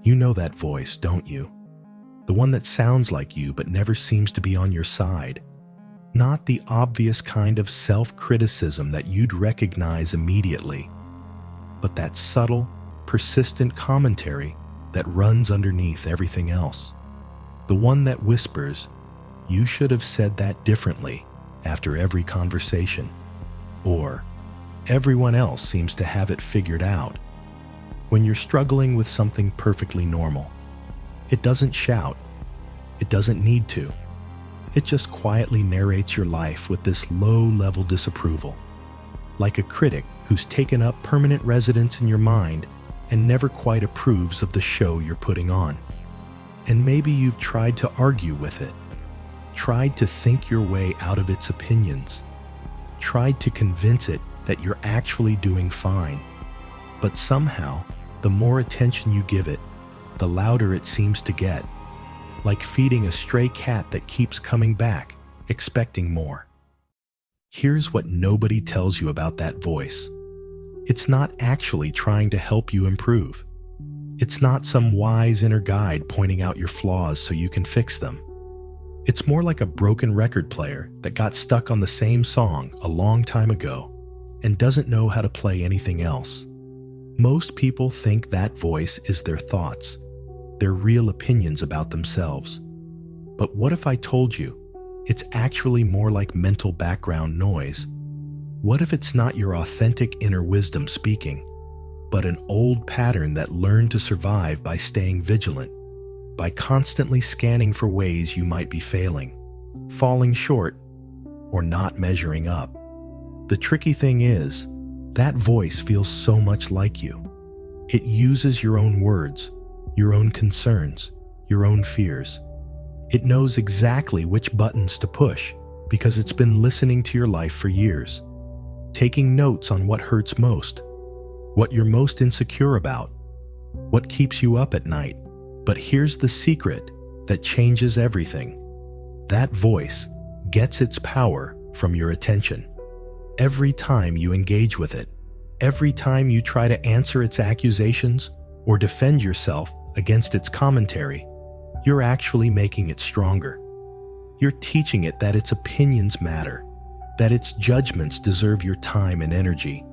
You know that voice, don't you? The one that sounds like you but never seems to be on your side. Not the obvious kind of self-criticism that you'd recognize immediately, but that subtle, persistent commentary that runs underneath everything else. The one that whispers, "You should have said that differently," after every conversation. Or, "Everyone else seems to have it figured out." When you're struggling with something perfectly normal, it doesn't shout. It doesn't need to. It just quietly narrates your life with this low-level disapproval, like a critic who's taken up permanent residence in your mind and never quite approves of the show you're putting on. And maybe you've tried to argue with it, tried to think your way out of its opinions, tried to convince it that you're actually doing fine. But somehow, the more attention you give it, the louder it seems to get, like feeding a stray cat that keeps coming back, expecting more. Here's what nobody tells you about that voice. It's not actually trying to help you improve. It's not some wise inner guide pointing out your flaws so you can fix them. It's more like a broken record player that got stuck on the same song a long time ago and doesn't know how to play anything else. Most people think that voice is their thoughts, their real opinions about themselves. But what if I told you it's actually more like mental background noise? What if it's not your authentic inner wisdom speaking, but an old pattern that learned to survive by staying vigilant, by constantly scanning for ways you might be failing, falling short, or not measuring up? The tricky thing is, that voice feels so much like you. It uses your own words, your own concerns, your own fears. It knows exactly which buttons to push because it's been listening to your life for years, taking notes on what hurts most, what you're most insecure about, what keeps you up at night. But here's the secret that changes everything. That voice gets its power from your attention. Every time you engage with it, every time you try to answer its accusations or defend yourself against its commentary, you're actually making it stronger. You're teaching it that its opinions matter, that its judgments deserve your time and energy.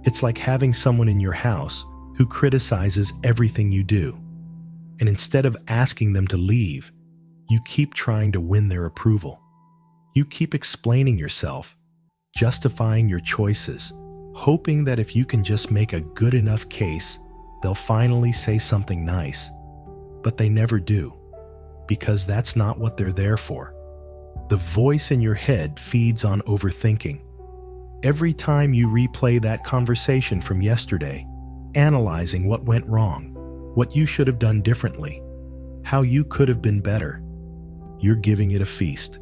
It's like having someone in your house who criticizes everything you do. And instead of asking them to leave, you keep trying to win their approval. You keep explaining yourself, justifying your choices, hoping that if you can just make a good enough case, they'll finally say something nice. But they never do, because that's not what they're there for. The voice in your head feeds on overthinking. Every time you replay that conversation from yesterday, analyzing what went wrong, what you should have done differently, how you could have been better, you're giving it a feast.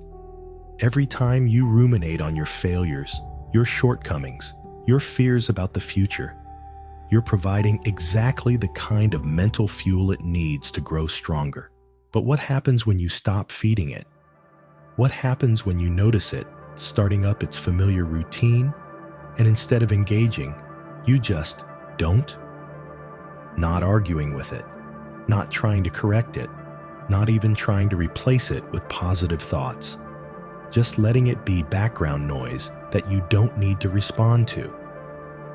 Every time you ruminate on your failures, your shortcomings, your fears about the future, you're providing exactly the kind of mental fuel it needs to grow stronger. But what happens when you stop feeding it? What happens when you notice it starting up its familiar routine, and instead of engaging, you just don't? Not arguing with it, not trying to correct it, not even trying to replace it with positive thoughts. Just letting it be background noise that you don't need to respond to.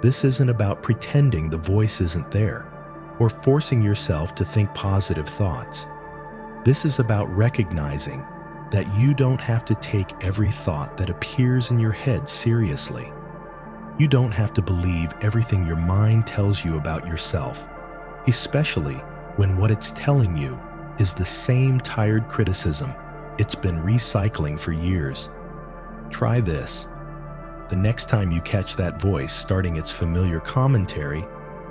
This isn't about pretending the voice isn't there, or forcing yourself to think positive thoughts. This is about recognizing that you don't have to take every thought that appears in your head seriously. You don't have to believe everything your mind tells you about yourself, especially when what it's telling you is the same tired criticism it's been recycling for years. Try this. The next time you catch that voice starting its familiar commentary,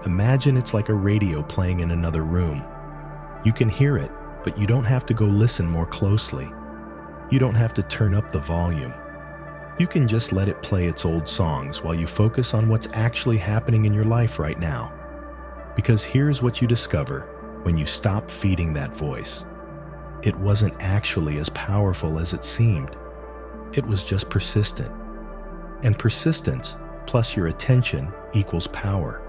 imagine it's like a radio playing in another room. You can hear it, but you don't have to go listen more closely. You don't have to turn up the volume. You can just let it play its old songs while you focus on what's actually happening in your life right now. Because here's what you discover when you stop feeding that voice. It wasn't actually as powerful as it seemed. It was just persistent. And persistence plus your attention equals power.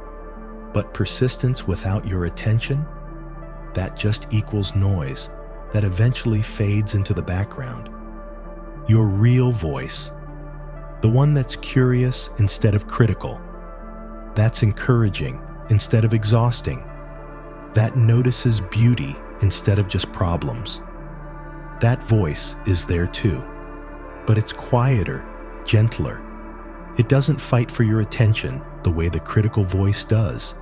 But persistence without your attention? that just equals noise that eventually fades into the background. Your real voice, the one that's curious instead of critical, that's encouraging instead of exhausting, that notices beauty instead of just problems. That voice is there too, but it's quieter, gentler. It doesn't fight for your attention the way the critical voice does.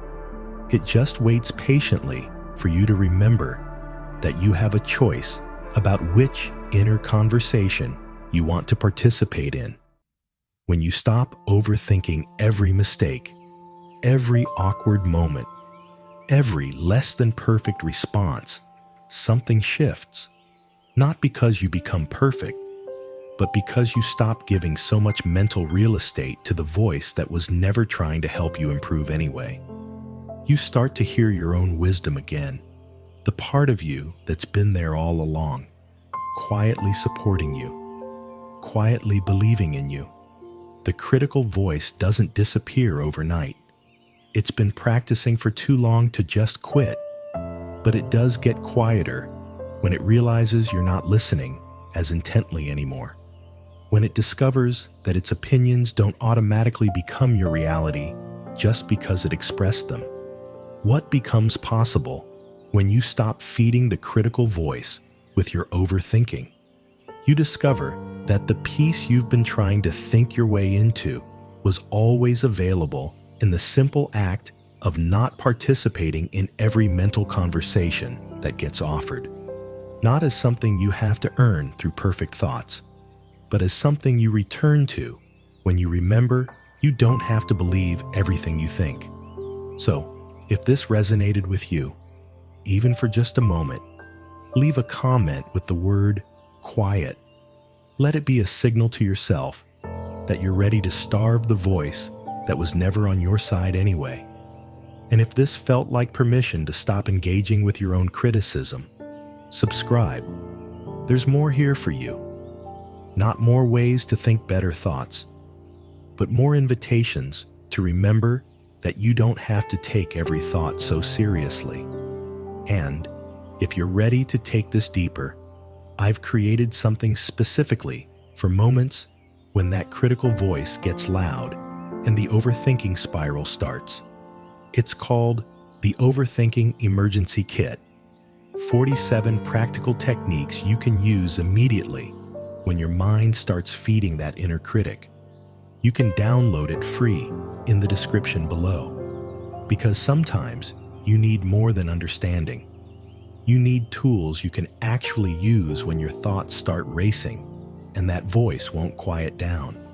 It just waits patiently for you to remember that you have a choice about which inner conversation you want to participate in. When you stop overthinking every mistake, every awkward moment, every less than perfect response, something shifts. Not because you become perfect, but because you stop giving so much mental real estate to the voice that was never trying to help you improve anyway. You start to hear your own wisdom again, the part of you that's been there all along, quietly supporting you, quietly believing in you. The critical voice doesn't disappear overnight. It's been practicing for too long to just quit, but it does get quieter when it realizes you're not listening as intently anymore. When it discovers that its opinions don't automatically become your reality just because it expressed them. What becomes possible when you stop feeding the critical voice with your overthinking? You discover that the peace you've been trying to think your way into was always available in the simple act of not participating in every mental conversation that gets offered. Not as something you have to earn through perfect thoughts, but as something you return to when you remember you don't have to believe everything you think. So, if this resonated with you, even for just a moment, leave a comment with the word quiet. Let it be a signal to yourself that you're ready to starve the voice that was never on your side anyway. And if this felt like permission to stop engaging with your own criticism, subscribe. There's more here for you. Not more ways to think better thoughts, but more invitations to remember that you don't have to take every thought so seriously. And if you're ready to take this deeper, I've created something specifically for moments when that critical voice gets loud and the overthinking spiral starts. It's called the Overthinking Emergency Kit. 47 practical techniques you can use immediately when your mind starts feeding that inner critic. You can download it free in the description below. Because sometimes you need more than understanding. You need tools you can actually use when your thoughts start racing and that voice won't quiet down.